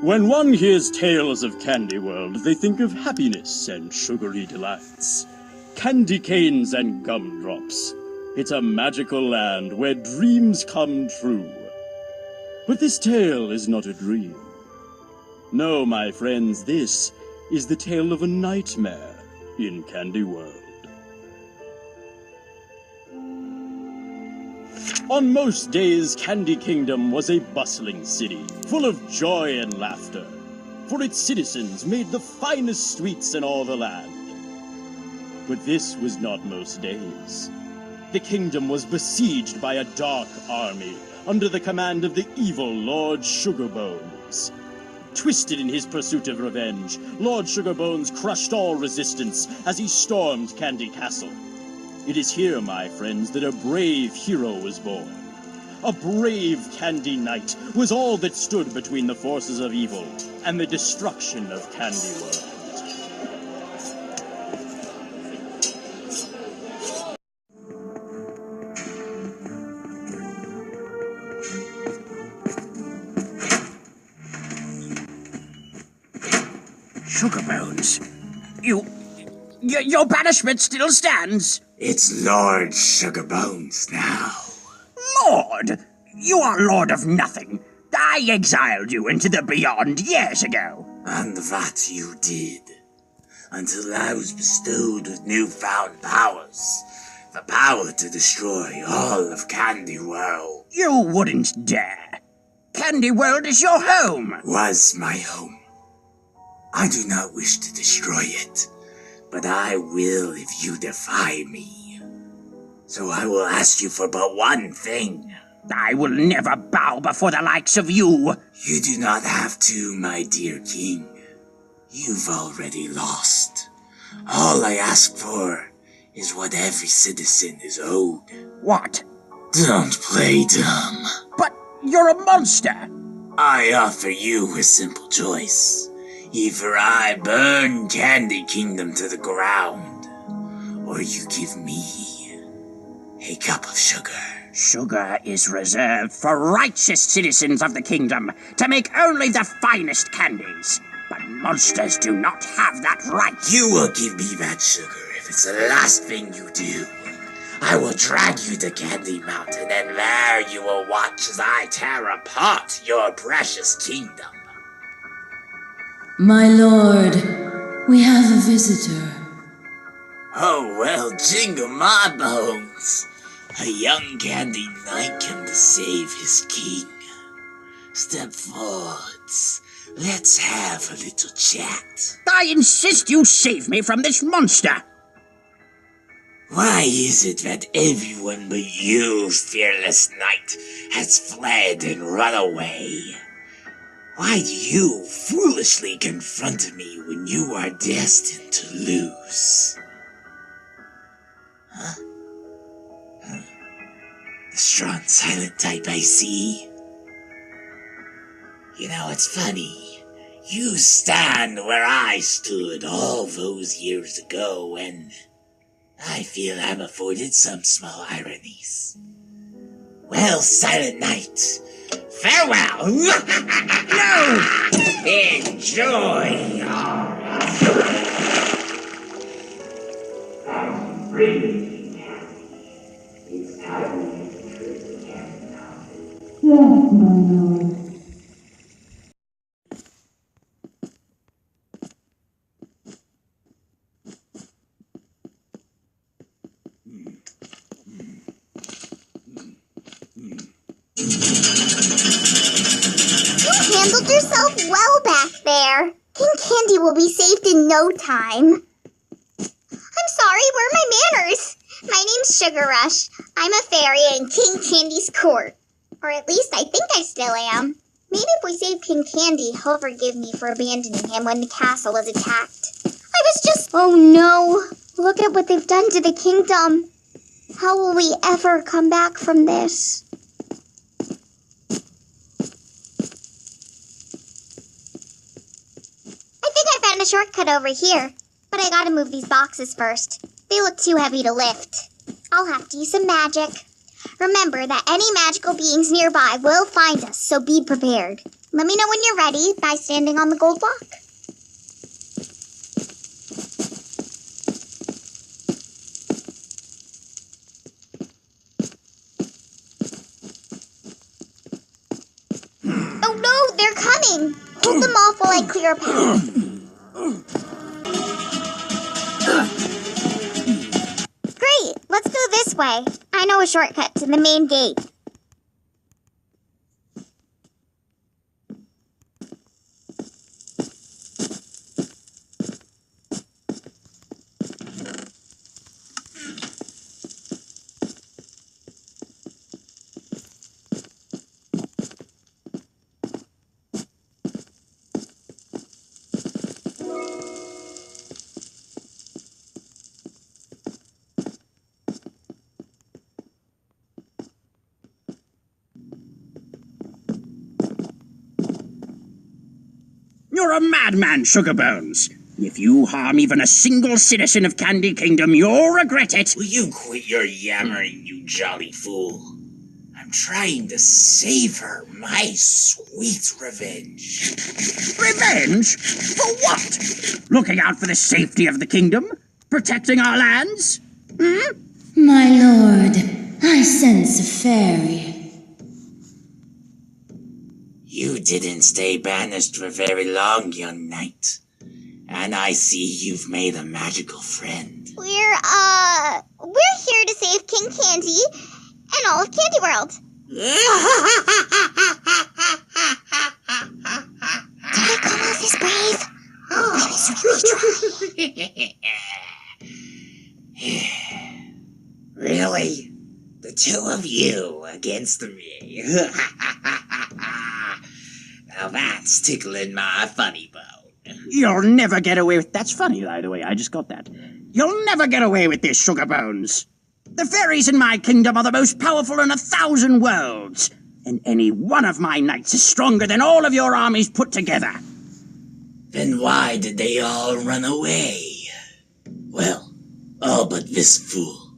When one hears tales of Candy World, they think of happiness and sugary delights. Candy canes and gumdrops. It's a magical land where dreams come true. But this tale is not a dream. No, my friends, this is the tale of a nightmare in Candy World. On most days, Candy Kingdom was a bustling city, full of joy and laughter, for its citizens made the finest sweets in all the land. But this was not most days. The kingdom was besieged by a dark army under the command of the evil Lord Sugarbones. Twisted in his pursuit of revenge, Lord Sugarbones crushed all resistance as he stormed Candy Castle. It is here, my friends, that a brave hero was born. A brave Candy Knight was all that stood between the forces of evil and the destruction of Candy World. Sugarbones, your banishment still stands? It's Lord Sugarbones now. Lord? You are Lord of nothing. I exiled you into the beyond years ago. And that you did. Until I was bestowed with newfound powers. The power to destroy all of Candy World. You wouldn't dare. Candy World is your home. Was my home. I do not wish to destroy it. But I will if you defy me. So I will ask you for but one thing. I will never bow before the likes of you. You do not have to, my dear king. You've already lost. All I ask for is what every citizen is owed. What? Don't play dumb. But you're a monster. I offer you a simple choice. Either I burn Candy Kingdom to the ground, or you give me a cup of sugar. Sugar is reserved for righteous citizens of the kingdom to make only the finest candies. But monsters do not have that right. You will give me that sugar if it's the last thing you do. I will drag you to Candy Mountain, and there you will watch as I tear apart your precious kingdom. My lord, we have a visitor. Oh, well, jingle my bones. A young Candy Knight come to save his king. Step forwards. Let's have a little chat. I insist you save me from this monster. Why is it that everyone but you, fearless knight, has fled and run away? Why do you foolishly confront me when you are destined to lose? Huh? The strong, silent type, I see. You know, it's funny. You stand where I stood all those years ago, and I feel I'm afforded some small ironies. Well, Silent Knight, farewell! No! Enjoy! Yes, my lord. You handled yourself well back there. King Candy will be saved in no time. I'm sorry, where are my manners? My name's Sugar Rush. I'm a fairy in King Candy's court. Or at least I think I still am. Maybe if we save King Candy, he'll forgive me for abandoning him when the castle was attacked. I was just... Oh no! Look at what they've done to the kingdom. How will we ever come back from this? I think I found a shortcut over here. But I gotta move these boxes first. They look too heavy to lift. I'll have to use some magic. Remember that any magical beings nearby will find us, so be prepared. Let me know when you're ready by standing on the gold block. Oh no, they're coming! Hold them off while I clear a path. Great, let's go this way. I know a shortcut to the main gate. You're a madman, Sugarbones. If you harm even a single citizen of Candy Kingdom, you'll regret it. Will you quit your yammering, you jolly fool? I'm trying to savor my sweet revenge. Revenge? For what? Looking out for the safety of the kingdom? Protecting our lands? My lord, I sense a fairy. You didn't stay banished for very long, young knight. And I see you've made a magical friend. We're here to save King Candy and all of Candy World. Did I come off as brave? Really? The two of you against me? Now that's tickling my funny bone. You'll never get away with... That's funny, by the way. I just got that. You'll never get away with this, Sugarbones. The fairies in my kingdom are the most powerful in 1,000 worlds. And any one of my knights is stronger than all of your armies put together. Then why did they all run away? Well, all but this fool.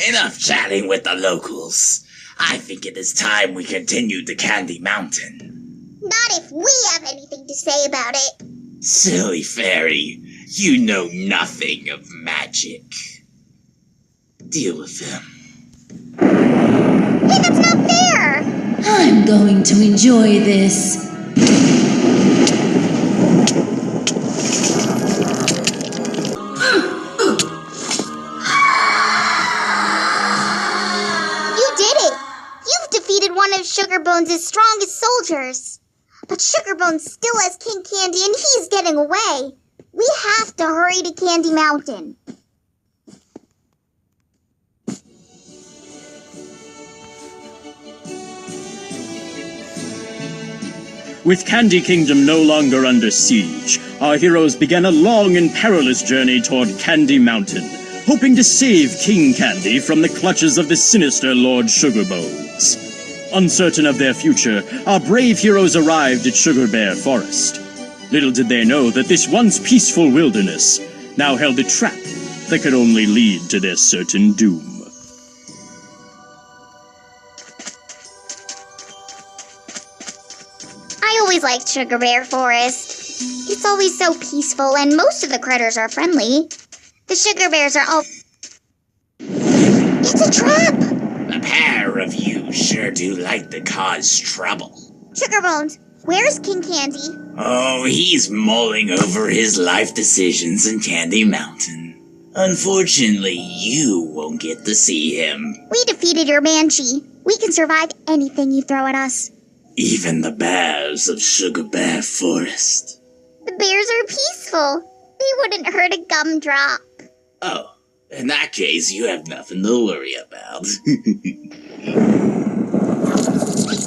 Enough chatting with the locals. I think it is time we continue to Candy Mountain. Not if we have anything to say about it. Silly fairy, you know nothing of magic. Deal with him. Hey, that's not fair! I'm going to enjoy this. You did it! You've defeated one of Sugarbones' strongest soldiers. But Sugarbones still has King Candy and he's getting away. We have to hurry to Candy Mountain. With Candy Kingdom no longer under siege, our heroes began a long and perilous journey toward Candy Mountain, hoping to save King Candy from the clutches of the sinister Lord Sugarbones. Uncertain of their future, our brave heroes arrived at Sugar Bear Forest. Little did they know that this once peaceful wilderness now held a trap that could only lead to their certain doom. I always liked Sugar Bear Forest. It's always so peaceful and most of the critters are friendly. The Sugar Bears are all... It's a trap! The pair of you sure do like to cause trouble. Sugarbones, where's King Candy? Oh, he's mulling over his life decisions in Candy Mountain. Unfortunately, you won't get to see him. We defeated your Banshee. We can survive anything you throw at us. Even the bears of Sugar Bear Forest. The bears are peaceful. They wouldn't hurt a gumdrop. Oh, in that case, you have nothing to worry about.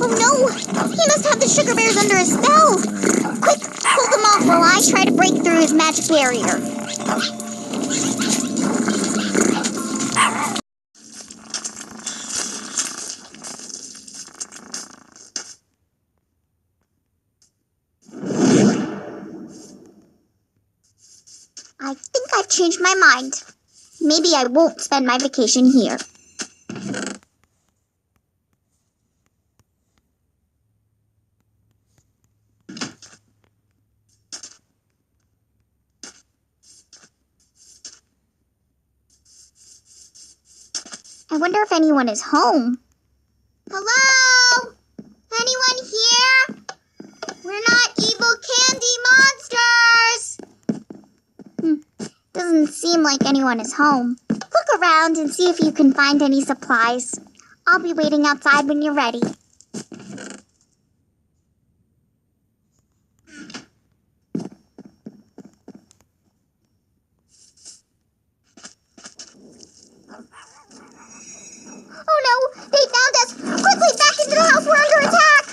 Oh no! He must have the Sugar Bears under a spell! Quick, hold them off while I try to break through his magic barrier. I think I've changed my mind. Maybe I won't spend my vacation here. wonder if anyone is home. Hello? Anyone here? We're not evil candy monsters! Doesn't seem like anyone is home. Look around and see if you can find any supplies. I'll be waiting outside when you're ready. Oh no! They found us! Quickly, back into the house! We're under attack!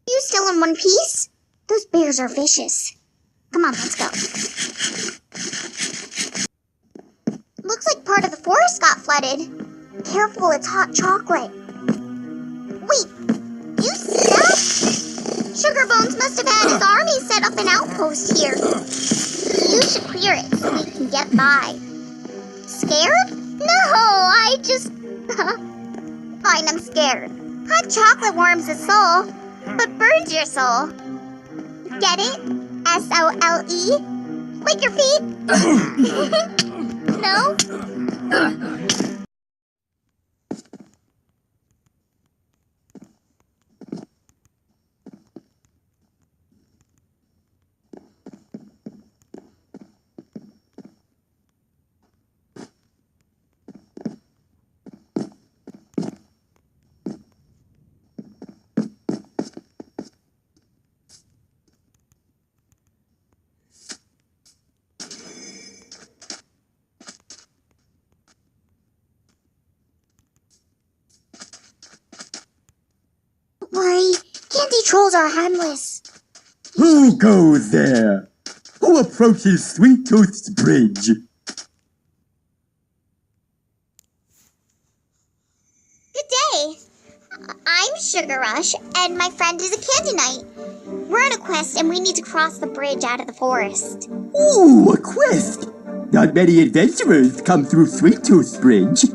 You still in one piece? Those bears are vicious. Come on, let's go. Looks like part of the forest got flooded. Careful, it's hot chocolate. Wait, you see that? Sugar Bones must have had his army set up an outpost here. You should clear it so we can get by. Scared? No, I just... Fine, I'm scared. Hot chocolate warms the soul, but burns your soul. Get it? S-O-L-E? Like your feet? No? Don't worry, candy trolls are harmless. Who goes there? Who approaches Sweet Tooth's bridge? Good day. I'm Sugar Rush, and my friend is a Candy Knight. We're on a quest, and we need to cross the bridge out of the forest. Ooh, a quest! Not many adventurers come through Sweet Tooth's bridge.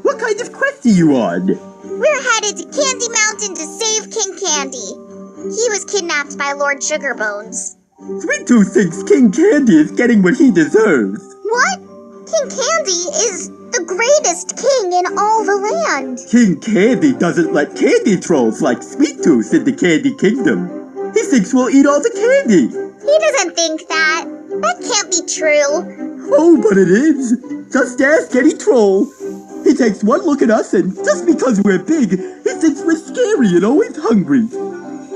What kind of quest are you on? We're headed to Candy Mountain to save King Candy. He was kidnapped by Lord Sugarbones. Sweet Tooth thinks King Candy is getting what he deserves. What? King Candy is the greatest king in all the land. King Candy doesn't let candy trolls like Sweet Tooth in the Candy Kingdom. He thinks we'll eat all the candy. He doesn't think that. That can't be true. Oh, but it is. Just ask any troll. He takes one look at us, and just because we're big, he thinks we're scary and always hungry.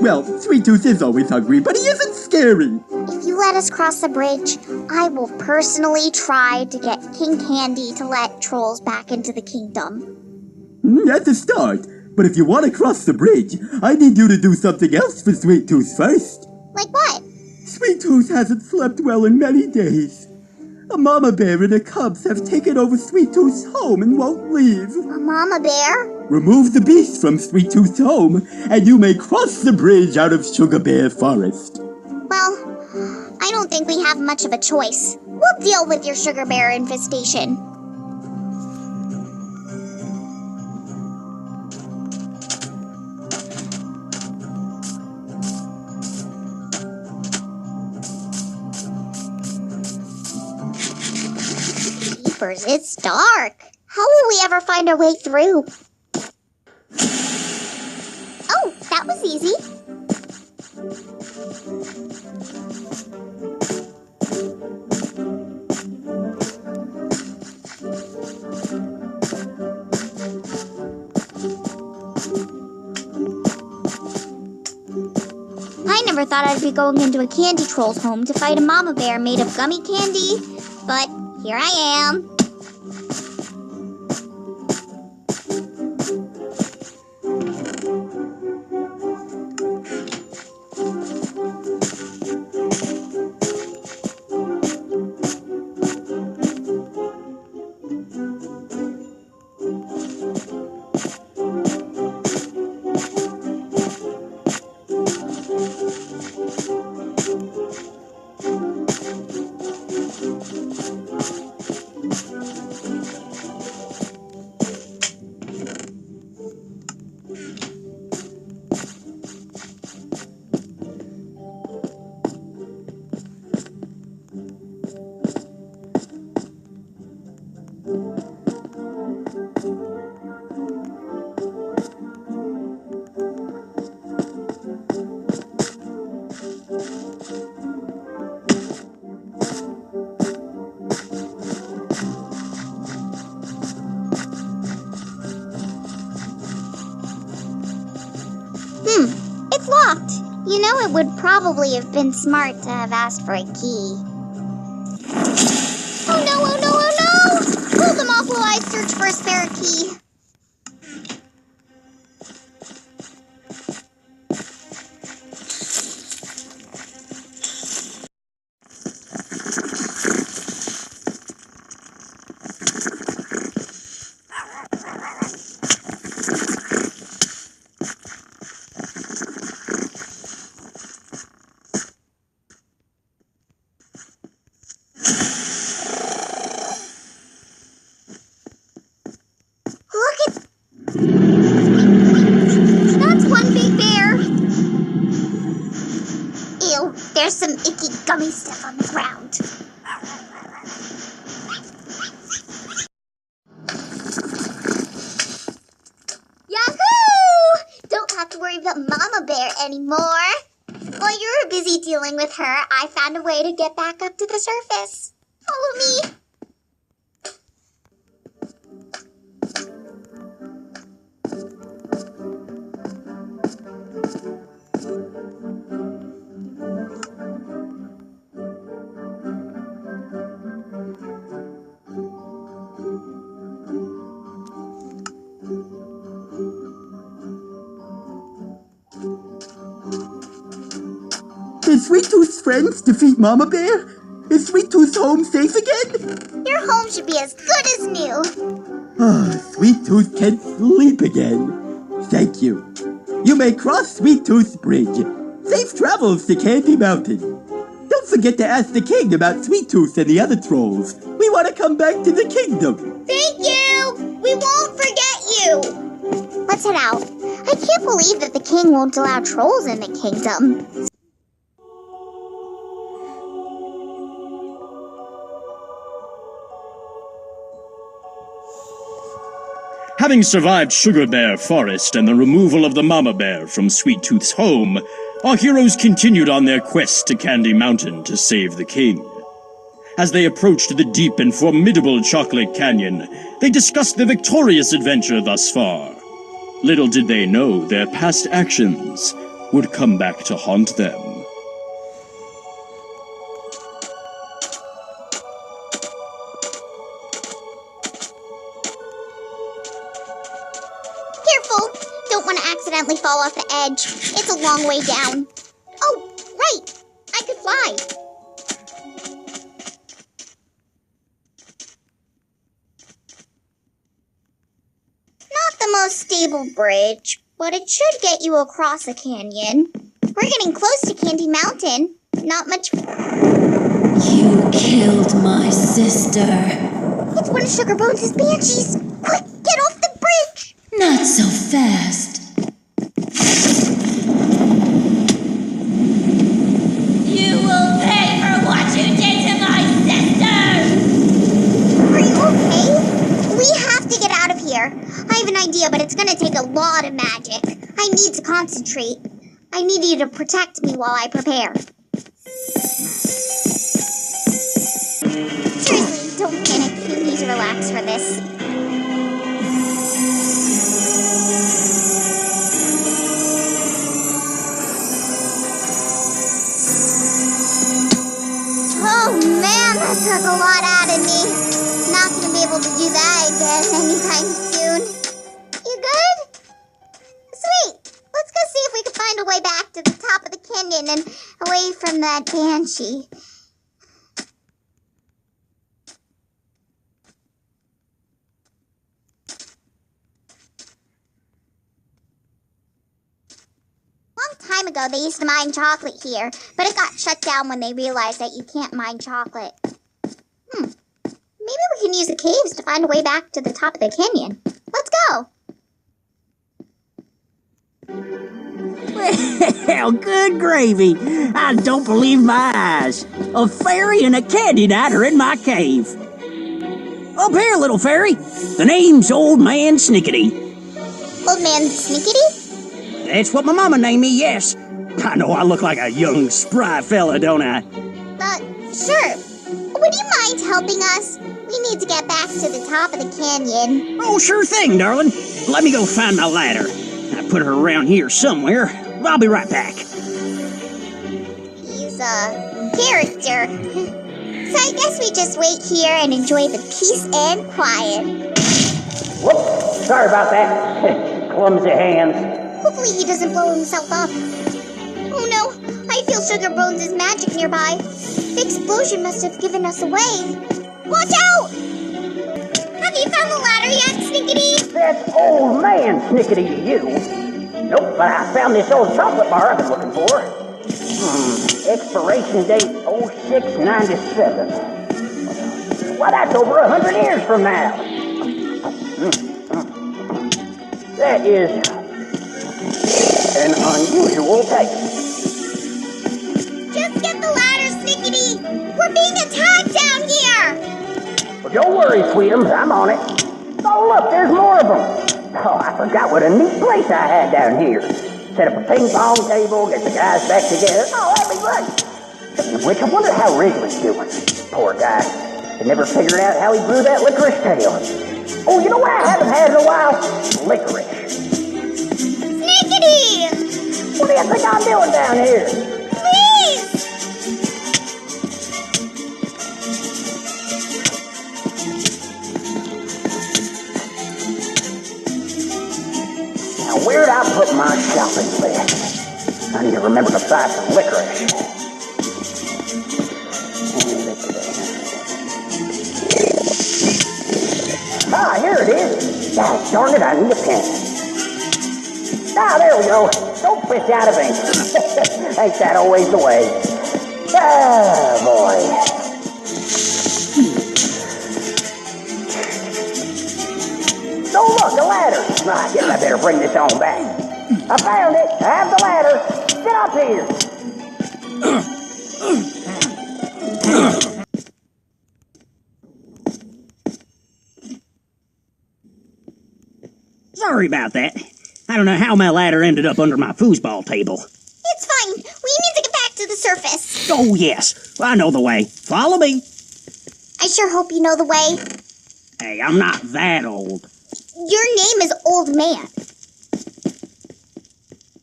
Well, Sweet Tooth is always hungry, but he isn't scary. If you let us cross the bridge, I will personally try to get King Candy to let trolls back into the kingdom. That's a start. But if you want to cross the bridge, I need you to do something else for Sweet Tooth first. Like what? Sweet Tooth hasn't slept well in many days. A mama bear and her cubs have taken over Sweet Tooth's home and won't leave. A mama bear? Remove the beast from Sweet Tooth's home, and you may cross the bridge out of Sugar Bear Forest. Well, I don't think we have much of a choice. We'll deal with your sugar bear infestation. Jeepers, it's dark. How will we ever find our way through? Oh, that was easy. I never thought I'd be going into a candy troll's home to fight a mama bear made of gummy candy, but here I am. Although it would probably have been smart to have asked for a key. Oh no, oh no, oh no! Hold them off while I search for a spare key. That's one big bear. Ew, there's some icky gummy stuff on the ground. Yahoo! Don't have to worry about Mama Bear anymore. While you were busy dealing with her, I found a way to get back up to the surface. Follow me. Did Sweet Tooth's friends defeat Mama Bear? Is Sweet Tooth's home safe again? Your home should be as good as new. Ah, Sweet Tooth can sleep again. Thank you. You may cross Sweet Tooth's bridge. Safe travels to Candy Mountain. Don't forget to ask the king about Sweet Tooth and the other trolls. We want to come back to the kingdom. Thank you! We won't forget you! Let's head out. I can't believe that the king won't allow trolls in the kingdom. Having survived Sugar Bear Forest and the removal of the Mama Bear from Sweet Tooth's home, our heroes continued on their quest to Candy Mountain to save the king. As they approached the deep and formidable Chocolate Canyon, they discussed their victorious adventure thus far. Little did they know their past actions would come back to haunt them. Careful! Don't want to accidentally fall off the edge. It's a long way down. Oh, right! I could fly. Not the most stable bridge, but it should get you across a canyon. We're getting close to Candy Mountain. Not much... You killed my sister. It's one of Sugar Bones' banshees! Quick, get off the bridge! Not so fast. You will pay for what you did to my sister! Are you okay? We have to get out of here. I have an idea, but it's gonna take a lot of magic. I need to concentrate. I need you to protect me while I prepare. Seriously, don't panic. You need to relax for this. Oh man, that took a lot out of me. Not gonna be able to do that again anytime soon. You good? Sweet. Let's go see if we can find a way back to the top of the canyon and away from that banshee. Long time ago, they used to mine chocolate here, but it got shut down when they realized that you can't mine chocolate. Maybe we can use the caves to find a way back to the top of the canyon. Let's go! Well, good gravy. I don't believe my eyes. A fairy and a candy night are in my cave. Up here, little fairy. The name's Old Man Snickety. Old Man Snickety? That's what my mama named me, yes. I know I look like a young, spry fella, don't I? Sure. Would you mind helping us? We need to get back to the top of the canyon. Oh, sure thing, darling. Let me go find my ladder. I put her around here somewhere. I'll be right back. character. So I guess we just wait here and enjoy the peace and quiet. Whoops, sorry about that. Clumsy hands. Hopefully he doesn't blow himself up. Oh no, I feel Sugar Bones' magic nearby. The explosion must have given us away. Watch out! Have you found the ladder yet, Snickety? That's old man Snickety to you. Nope, but I found this old chocolate bar I've been looking for. Expiration date 0697. Well, that's over 100 years from now. That is an unusual taste. Just get the ladder, Snickety! We're being attacked down here! Well, don't worry, Sweetums, I'm on it. Oh, look, there's more of them. Oh, I forgot what a neat place I had down here. Set up a ping pong table, get the guys back together. Oh, that'd be great. Speaking of which, I wonder how Wrigley's doing. Poor guy. I never figured out how he grew that licorice tail. Oh, you know what I haven't had in a while? Licorice. Snickety! What do you think I'm doing down here? Please! Now, where'd I put my shopping list? I need to remember to buy some licorice. Ah, here it is. God darn it, I need a pen. Ah, there we go. Don't fish out of ink. Ain't that always the way? Ah, boy. Oh, look, a ladder. I guess I better bring this on back. I found it. I have the ladder. Get up here. Sorry about that. I don't know how my ladder ended up under my foosball table. It's fine. We need to get back to the surface. Oh, yes. I know the way. Follow me. I sure hope you know the way. Hey, I'm not that old. Your name is Old Man.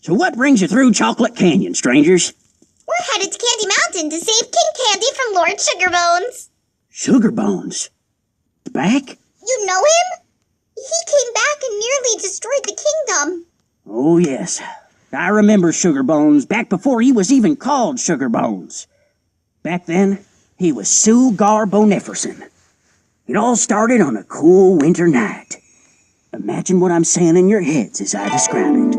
So what brings you through Chocolate Canyon, strangers? We're headed to Candy Mountain to save King Candy from Lord Sugarbones. Sugarbones? Back? You know him? He came back and nearly destroyed the kingdom. Oh, yes. I remember Sugarbones back before he was even called Sugarbones. Back then, he was Sugar Boniferson. It all started on a cool winter night. Imagine what I'm saying in your heads as I describe it.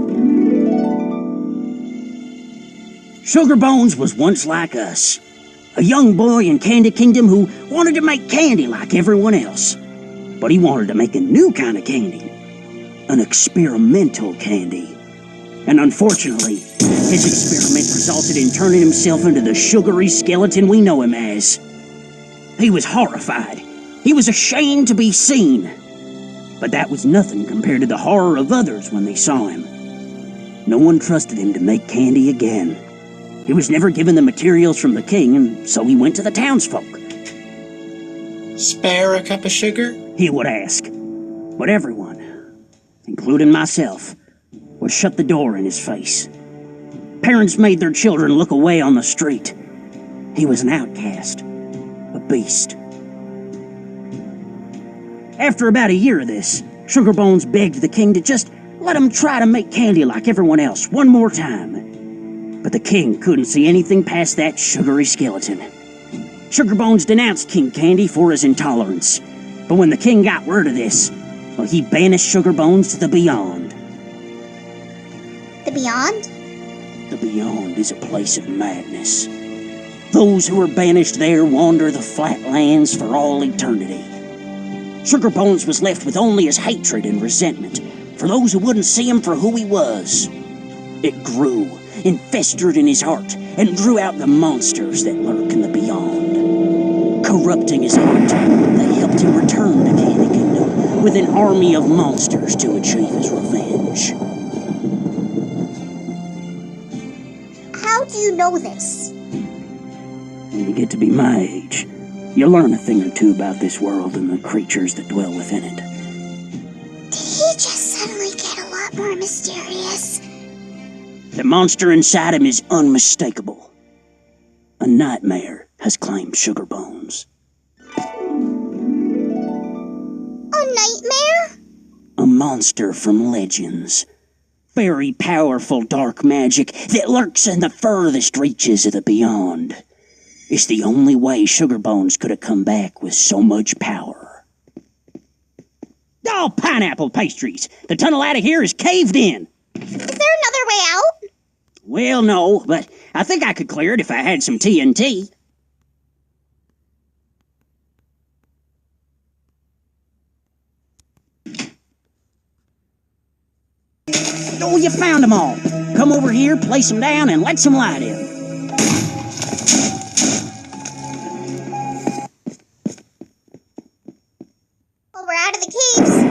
Sugarbones was once like us. A young boy in Candy Kingdom who wanted to make candy like everyone else. But he wanted to make a new kind of candy. An experimental candy. And unfortunately, his experiment resulted in turning himself into the sugary skeleton we know him as. He was horrified. He was ashamed to be seen. But that was nothing compared to the horror of others when they saw him. No one trusted him to make candy again. He was never given the materials from the king, and so he went to the townsfolk. Spare a cup of sugar? He would ask. But everyone, including myself, would shut the door in his face. Parents made their children look away on the street. He was an outcast, a beast. After about a year of this, Sugarbones begged the king to just let him try to make candy like everyone else one more time. But the king couldn't see anything past that sugary skeleton. Sugarbones denounced King Candy for his intolerance. But when the king got word of this, well, he banished Sugarbones to the Beyond. The Beyond? The Beyond is a place of madness. Those who are banished there wander the flatlands for all eternity. Sugarbones was left with only his hatred and resentment for those who wouldn't see him for who he was. It grew and festered in his heart and drew out the monsters that lurk in the Beyond. Corrupting his heart, they helped him return to Candy Kingdom with an army of monsters to achieve his revenge. How do you know this? When you get to be my age, you learn a thing or two about this world and the creatures that dwell within it. Did he just suddenly get a lot more mysterious? The monster inside him is unmistakable. A nightmare has claimed Sugar Bones. A nightmare? A monster from legends. Very powerful dark magic that lurks in the furthest reaches of the beyond. It's the only way Sugar Bones could have come back with so much power. Oh, pineapple pastries! The tunnel out of here is caved in! Is there another way out? Well, no, but I think I could clear it if I had some TNT. Oh, you found them all. Come over here, place them down, and let some light in. Well, we're out of the caves.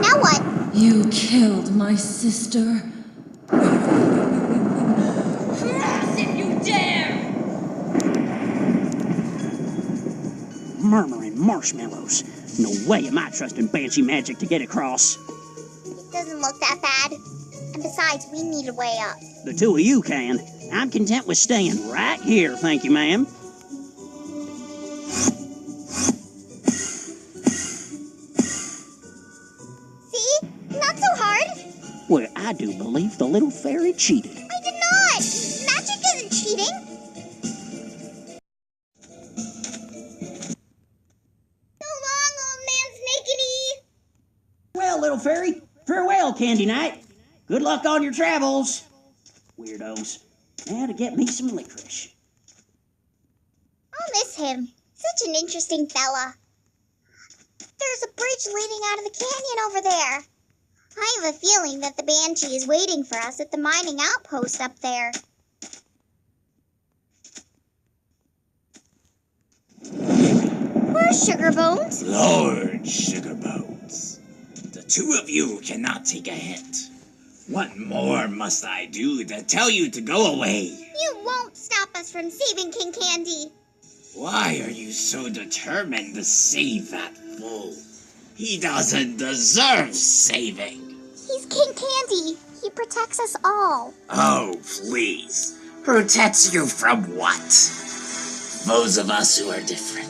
Now what? You killed my sister. If you dare! Murmuring marshmallows. No way am I trusting Banshee magic to get across. It doesn't look that bad. And besides, we need a way up. The two of you can. I'm content with staying right here, thank you, ma'am. See? Not so hard. Well, I do believe the little fairy cheated. I did not. Magic isn't cheating. So long, old man Snakeity. Well, little fairy, farewell, Candy Night. Good luck on your travels. Weirdos. Now to get me some licorice. I'll miss him. Such an interesting fella. There's a bridge leading out of the canyon over there. I have a feeling that the Banshee is waiting for us at the mining outpost up there. Where's Sugar Bones? Lord Sugar Bones, the two of you cannot take a hint. What more must I do to tell you to go away? You won't stop us from saving King Candy. Why are you so determined to save that fool? He doesn't deserve saving. He's King Candy. He protects us all. Oh, please. Protects you from what? Those of us who are different.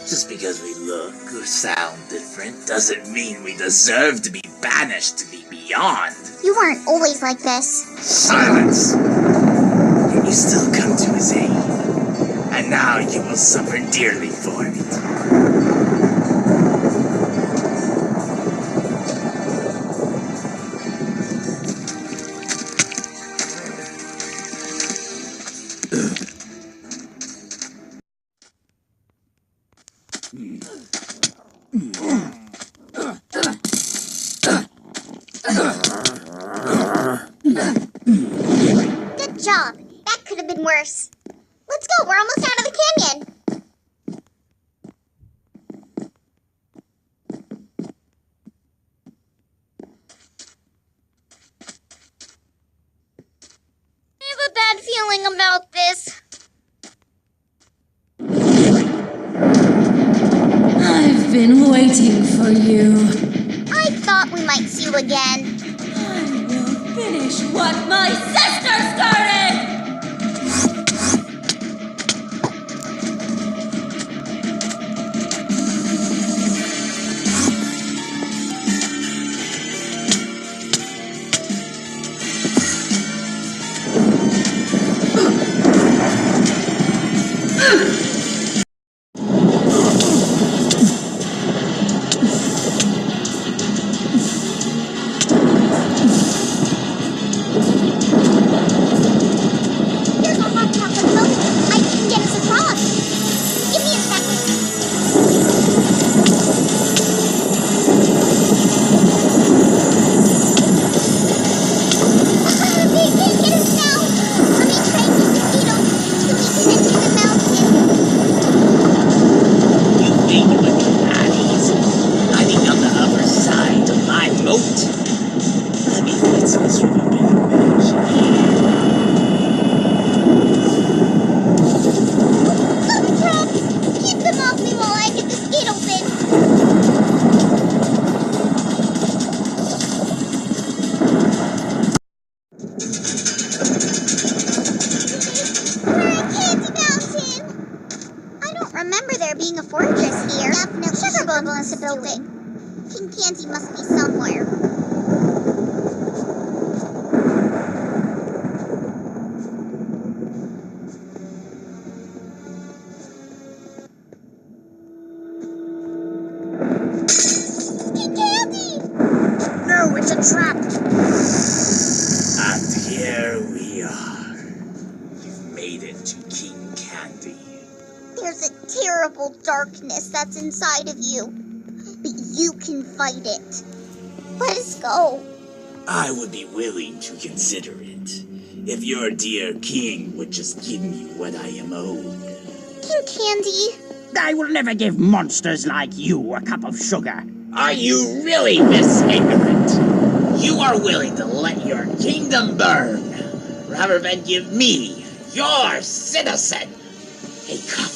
Just because we look or sound different doesn't mean we deserve to be banished to the beyond. You weren't always like this. Silence! Can you still come to his aid? And now you will suffer dearly for it. Good job. That could have been worse. Let's go. We're almost out of the canyon. I have a bad feeling about this. I've been waiting for you. I thought we might see you again. I will finish what my sister started! being a fortress here. Definitely Sugar must have built it. King Candy must be somewhere. King Candy! No, it's a trap! And here we are. You've made it to King Candy. There's a terrible darkness that's inside of you. But you can fight it. Let us go. I would be willing to consider it, if your dear king would just give me what I am owed. King Candy. I will never give monsters like you a cup of sugar. Are you really this ignorant? You are willing to let your kingdom burn, rather than give me, your citizen, a cup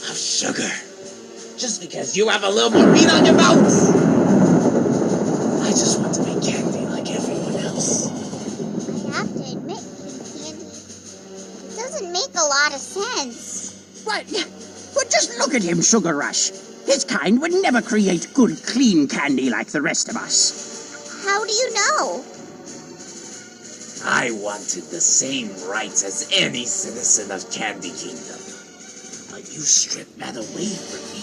of sugar. Just because you have a little more meat on your bones? I just want to make candy like everyone else. I have to admit, King Candy, it doesn't make a lot of sense. What? But just look at him, Sugar Rush. His kind would never create good, clean candy like the rest of us. How do you know? I wanted the same rights as any citizen of Candy Kingdom. But you stripped that away from me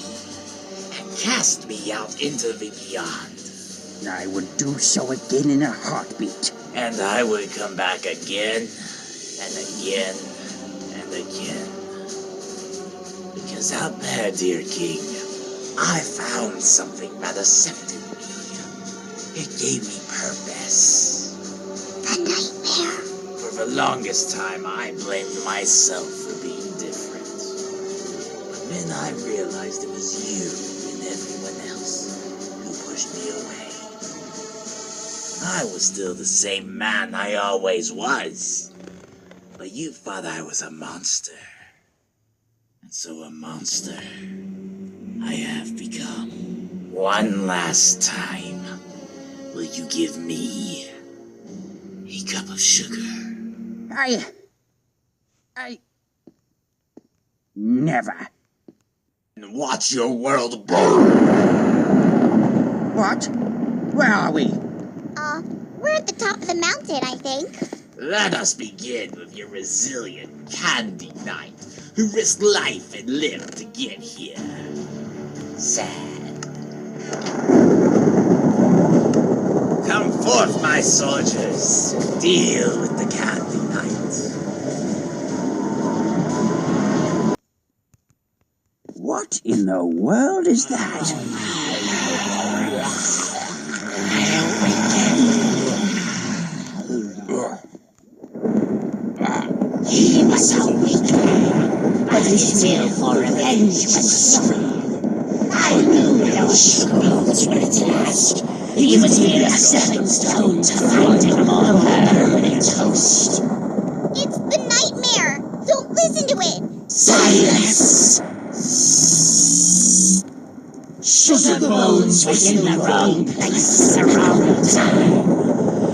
and cast me out into the beyond. I would do so again in a heartbeat. And I would come back again and again and again. Because out there, dear king, I found something that accepted me. It gave me purpose. The nightmare. For the longest time, I blamed myself for being different. But then I realized it was you and everyone else who pushed me away. I was still the same man I always was. But you thought I was a monster. And so a monster I have become. One last time, will you give me a cup of sugar? I... Never. And watch your world burn! What? Where are we? We're at the top of the mountain, I think. Let us begin with your resilient Candy Knight, who risked life and limb to get here. Sad. Come forth, my soldiers. Deal with the Candy Knight. What in the world is that? He was a weak man, but his will for revenge was strong. I knew those sugar bones were at last. He was mere a stepping stone to finding a more permanent host. It's the nightmare. Don't listen to it. Silence! Sugar bones was in the wrong place at the wrong time.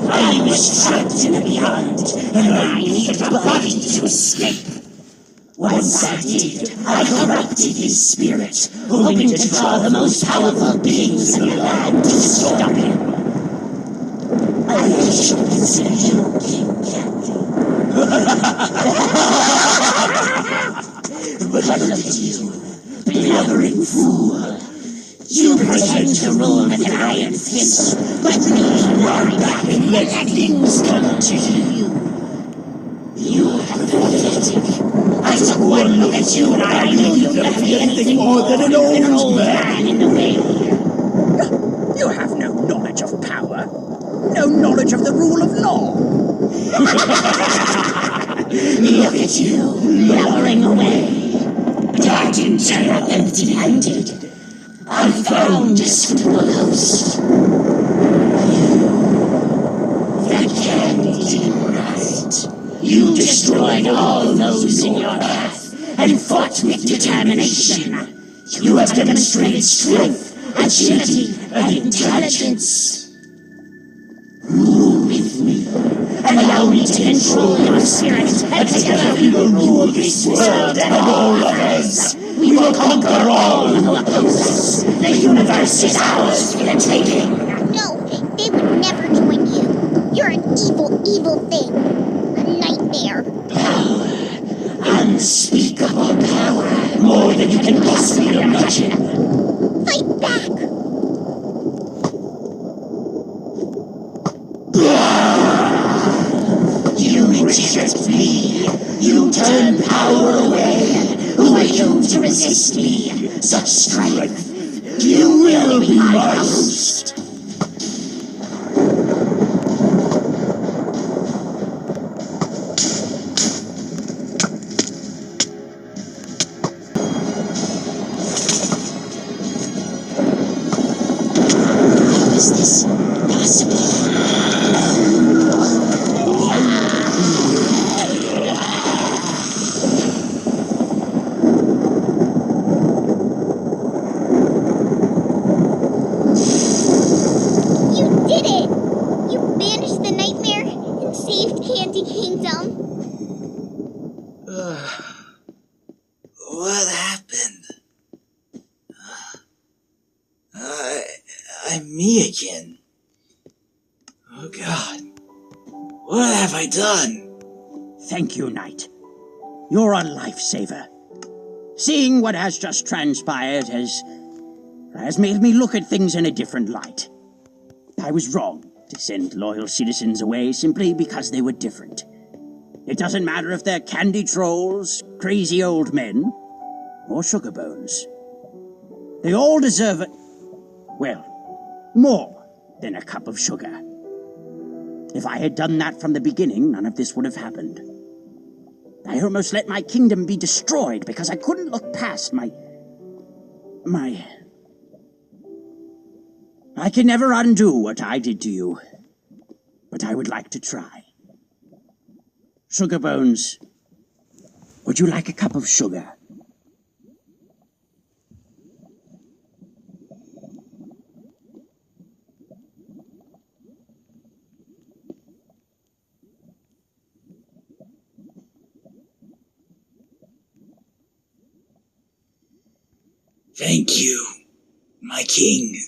I was trapped in the beyond, and I needed a body to escape. Once I did, I corrupted his spirit, hoping to draw the most powerful beings in the land to stop him. I should consider you King Candy. But look at you, blubbering fool. You pretend to rule with an iron fist, but me roar back and let things come to you. You are pathetic. I took one look at you and I knew you'd never be anything more than an old man in the way. You have no knowledge of power. No knowledge of the rule of law. Look at you, blubbering away. But I didn't turn up empty-handed. I found a suitable host. You. The candy didn't right. You destroyed all those in your path and fought with determination. You have demonstrated strength, agility, and intelligence. Rule with me, and allow me to control your spirit, and together we will rule this world and all others. We will conquer all who oppose us. The universe is ours for the taking. No, they would never join you. You're an evil, evil thing. A nightmare. Power. Unspeakable power. More than you can possibly imagine. Fight back! You reject me. You turn power away. Who are you to resist me? Such strength. You will be my host. How is this possible? You did it! You banished the nightmare and saved Candy Kingdom. What happened? I'm me again. Oh God. What have I done? Thank you, Knight. You're a lifesaver. Seeing what has just transpired has made me look at things in a different light. I was wrong to send loyal citizens away simply because they were different. It doesn't matter if they're candy trolls, crazy old men, or sugar bones. They all deserve more than a cup of sugar. If I had done that from the beginning, none of this would have happened. I almost let my kingdom be destroyed because I couldn't look past I can never undo what I did to you, but I would like to try. Sugar Bones, would you like a cup of sugar? Thank you, my king.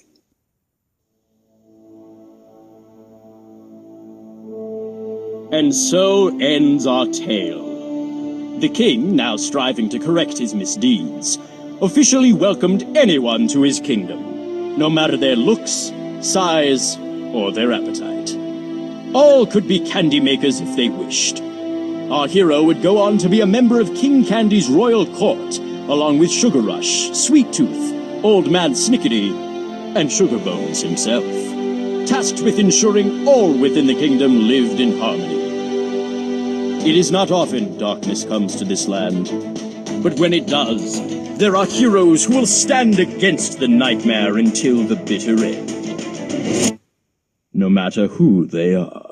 And so ends our tale. The king, now striving to correct his misdeeds, officially welcomed anyone to his kingdom, no matter their looks, size, or their appetite. All could be candy makers if they wished. Our hero would go on to be a member of King Candy's royal court, along with Sugar Rush, Sweet Tooth, Old Man Snickety, and Sugar Bones himself, tasked with ensuring all within the kingdom lived in harmony. It is not often darkness comes to this land, but when it does, there are heroes who will stand against the nightmare until the bitter end. No matter who they are.